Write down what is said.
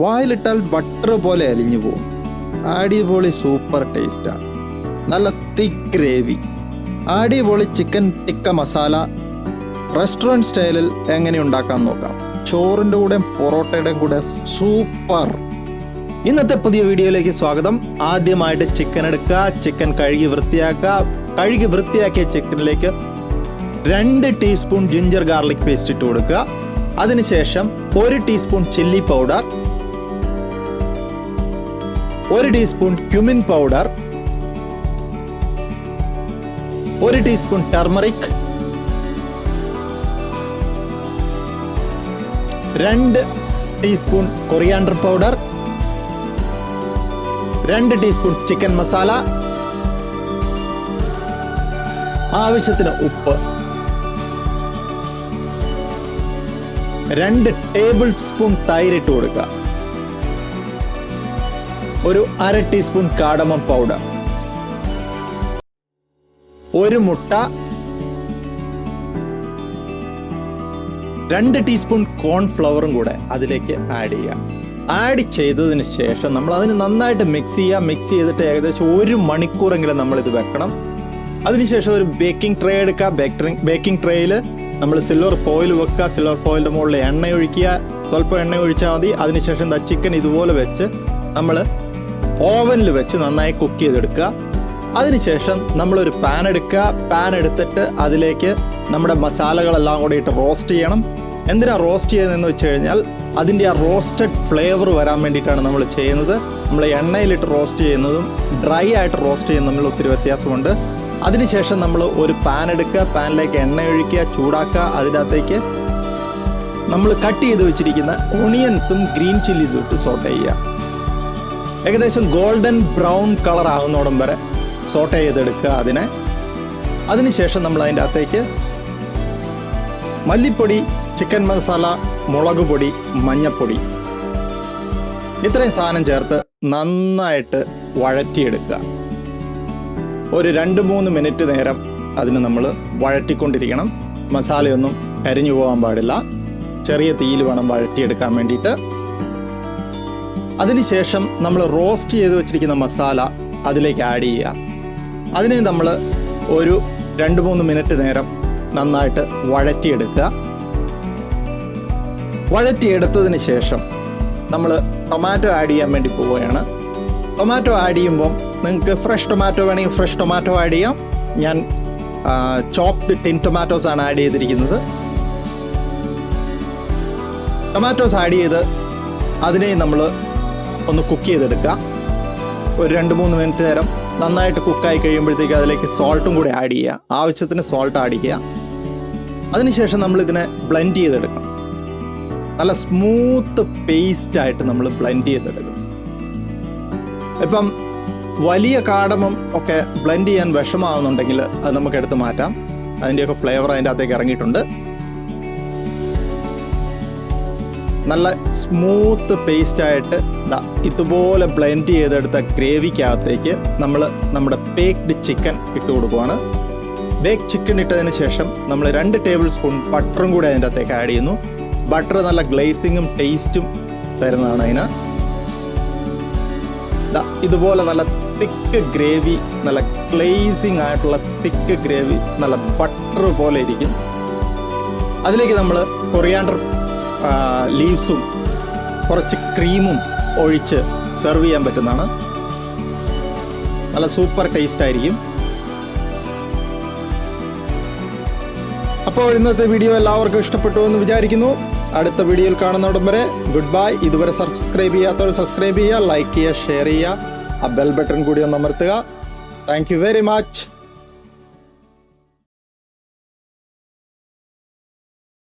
വായിലിട്ടാൽ butter പോലെ അലിഞ്ഞു പോകും. അടിപൊളി സൂപ്പർ ടേസ്റ്റാണ്. നല്ല തിക്ക് ഗ്രേവി. അടിപൊളി ചിക്കൻ ടിക്ക മസാല റെസ്റ്റോറൻറ്റ് സ്റ്റൈലിൽ എങ്ങനെ ഉണ്ടാക്കാൻ നോക്കാം. ചോറിൻ്റെ കൂടെ പൊറോട്ടയുടെയും കൂടെ സൂപ്പർ. ഇന്നത്തെ പുതിയ വീഡിയോയിലേക്ക് സ്വാഗതം. ആദ്യമായിട്ട് ചിക്കൻ എടുക്കുക, ചിക്കൻ കഴുകി വൃത്തിയാക്കിയ ചിക്കനിലേക്ക് 2 ടീസ്പൂൺ ജിഞ്ചർ ഗാർലിക് പേസ്റ്റ് ഇട്ട് കൊടുക്കുക. അതിനുശേഷം 1 teaspoon chilli powder, 1 teaspoon cumin powder, 1 teaspoon turmeric, 2 teaspoon coriander powder, 2 teaspoon chicken masala, ആവശ്യത്തിന് ഉപ്പ്, 2 ടേബിൾ സ്പൂൺ തൈര് ഇട്ട് കൊടുക്കുക, 1 അര ടീസ്പൂൺ കാഡമം പൗഡർ, 1 മുട്ട, 2 ടീസ്പൂൺ കോൺഫ്ലവറും കൂടെ അതിലേക്ക് ആഡ് ചെയ്യുക. ആഡ് ചെയ്തതിന് ശേഷം നമ്മൾ അതിന് നന്നായിട്ട് മിക്സ് ചെയ്തിട്ട് ഏകദേശം 1 മണിക്കൂറെങ്കിലും നമ്മളിത് വെക്കണം. അതിനുശേഷം ഒരു ബേക്കിംഗ് ട്രേ എടുക്കുക. ബേക്കിംഗ് ട്രേയിൽ നമ്മൾ സിൽവർ ഫോയിൽ വെക്കുക. സിൽവർ ഫോയിലിൻ്റെ മുകളിൽ എണ്ണ ഒഴിക്കുക. സ്വല്പം എണ്ണ ഒഴിച്ചാൽ മതി. അതിനുശേഷം ചിക്കൻ ഇതുപോലെ വെച്ച് നമ്മൾ ഓവനിൽ വെച്ച് നന്നായി കുക്ക് ചെയ്തെടുക്കുക. അതിനുശേഷം നമ്മളൊരു പാൻ എടുക്കുക. പാൻ എടുത്തിട്ട് അതിലേക്ക് നമ്മുടെ മസാലകളെല്ലാം കൂടി ഇട്ട് റോസ്റ്റ് ചെയ്യണം. എന്തിനാണ് റോസ്റ്റ് ചെയ്യുന്നതെന്ന് വെച്ച് കഴിഞ്ഞാൽ അതിൻ്റെ ആ റോസ്റ്റഡ് ഫ്ലേവർ വരാൻ വേണ്ടിയിട്ടാണ് നമ്മൾ ചെയ്യുന്നത്. നമ്മൾ എണ്ണയിലിട്ട് റോസ്റ്റ് ചെയ്യുന്നതും ഡ്രൈ ആയിട്ട് റോസ്റ്റ് ചെയ്യുന്നതും തമ്മിൽ ഒത്തിരി വ്യത്യാസമുണ്ട്. അതിനുശേഷം നമ്മൾ ഒരു പാൻ എടുക്കുക. പാനിലേക്ക് എണ്ണ ഒഴിക്കുക, ചൂടാക്കുക. അതിനകത്തേക്ക് നമ്മൾ കട്ട് ചെയ്ത് വെച്ചിരിക്കുന്ന ഓണിയൻസും ഗ്രീൻ ചില്ലീസും ഇട്ട് സോട്ട് ചെയ്യുക. ഏകദേശം ഗോൾഡൻ ബ്രൗൺ കളർ ആകുന്നോടം വരെ സോട്ട് ചെയ്തെടുക്കുക അതിനുശേഷം നമ്മൾ അതിൻ്റെ അകത്തേക്ക് മല്ലിപ്പൊടി, ചിക്കൻ മസാല, മുളക് പൊടി, മഞ്ഞൾപ്പൊടി ഇത്രയും സാധനം ചേർത്ത് നന്നായിട്ട് വഴറ്റിയെടുക്കുക. ഒരു 2-3 മിനിറ്റ് നേരം അതിന് നമ്മൾ വഴറ്റിക്കൊണ്ടിരിക്കണം. മസാലയൊന്നും കരിഞ്ഞു പോകാൻ പാടില്ല. ചെറിയ തീയിൽ വേണം വഴറ്റിയെടുക്കാൻ വേണ്ടിയിട്ട്. അതിനുശേഷം നമ്മൾ റോസ്റ്റ് ചെയ്ത് വെച്ചിരിക്കുന്ന മസാല അതിലേക്ക് ആഡ് ചെയ്യുക. അതിനെ നമ്മൾ ഒരു 2-3 മിനിറ്റ് നേരം നന്നായിട്ട് വഴറ്റിയെടുക്കുക. വഴറ്റിയെടുത്തതിന് ശേഷം നമ്മൾ ടൊമാറ്റോ ആഡ് ചെയ്യാൻ വേണ്ടി പോവുകയാണ്. ടൊമാറ്റോ ആഡ് ചെയ്യുമ്പം നിങ്ങൾക്ക് ഫ്രഷ് ടൊമാറ്റോ വേണമെങ്കിൽ ഫ്രഷ് ടൊമാറ്റോ ആഡ് ചെയ്യാം. ഞാൻ ചോപ്ഡ് ടിൻ ടൊമാറ്റോസ് ആണ് ആഡ് ചെയ്തിരിക്കുന്നത്. ടൊമാറ്റോസ് ആഡ് ചെയ്ത് അതിനെ നമ്മൾ ഒന്ന് കുക്ക് ചെയ്തെടുക്കുക. ഒരു 2-3 മിനിറ്റ് നേരം നന്നായിട്ട് കുക്കായി കഴിയുമ്പോഴത്തേക്ക് അതിലേക്ക് സോൾട്ടും കൂടി ആഡ് ചെയ്യുക. ആവശ്യത്തിന് സോൾട്ട് ആഡ് ചെയ്യുക. അതിനുശേഷം നമ്മളിതിനെ ബ്ലെൻഡ് ചെയ്തെടുക്കണം. നല്ല സ്മൂത്ത് പേസ്റ്റായിട്ട് നമ്മൾ ബ്ലെൻഡ് ചെയ്തെടുക്കണം. ഇപ്പം വലിയ കാടമം ഒക്കെ ബ്ലെൻഡ് ചെയ്യാൻ വിഷമാകുന്നുണ്ടെങ്കിൽ അത് നമുക്ക് എടുത്ത് മാറ്റാം. അതിൻ്റെയൊക്കെ ഫ്ലേവർ അതിൻ്റെ അകത്തേക്ക് ഇറങ്ങിയിട്ടുണ്ട്. നല്ല സ്മൂത്ത് പേസ്റ്റായിട്ട് ഇതുപോലെ ബ്ലെൻഡ് ചെയ്തെടുത്ത ഗ്രേവിക്കകത്തേക്ക് നമ്മൾ നമ്മുടെ ബേക്ക്ഡ് ചിക്കൻ ഇട്ട് കൊടുക്കുകയാണ്. ബേക്ക് ചിക്കൻ ഇട്ടതിന് ശേഷം നമ്മൾ 2 ടേബിൾ സ്പൂൺ ബട്ടറും കൂടി അതിൻ്റെ അകത്തേക്ക് ആഡ് ചെയ്യുന്നു. ബട്ടർ നല്ല ഗ്ലേസിങ്ങും ടേസ്റ്റും തരുന്നതാണ് അതിന്. ഇതുപോലെ നല്ല തിക്ക് ഗ്രേവി, നല്ല ഗ്ലേസിങ് ആയിട്ടുള്ള തിക്ക് ഗ്രേവി, നല്ല ബട്ടർ പോലെ ഇരിക്കും. അതിലേക്ക് നമ്മൾ കൊറിയാണ്ടർ ലീവ്സും കുറച്ച് ക്രീമും ഒഴിച്ച് സെർവ് ചെയ്യാൻ പറ്റുന്നതാണ്. നല്ല സൂപ്പർ ടേസ്റ്റ് ആയിരിക്കും. അപ്പോൾ ഇന്നത്തെ വീഡിയോ എല്ലാവർക്കും ഇഷ്ടപ്പെട്ടു എന്ന് വിചാരിക്കുന്നു. അടുത്ത വീഡിയോയിൽ കാണുന്നോടം വരെ ഗുഡ് ബൈ. ഇതുവരെ സബ്സ്ക്രൈബ് ചെയ്യാത്തവർ സബ്സ്ക്രൈബ് ചെയ്യുക, ലൈക്ക് ചെയ്യുക, ഷെയർ ചെയ്യുക. ആ ബെൽ ബട്ടൺ കൂടി ഒന്ന് അമർത്തുക. Thank you very much.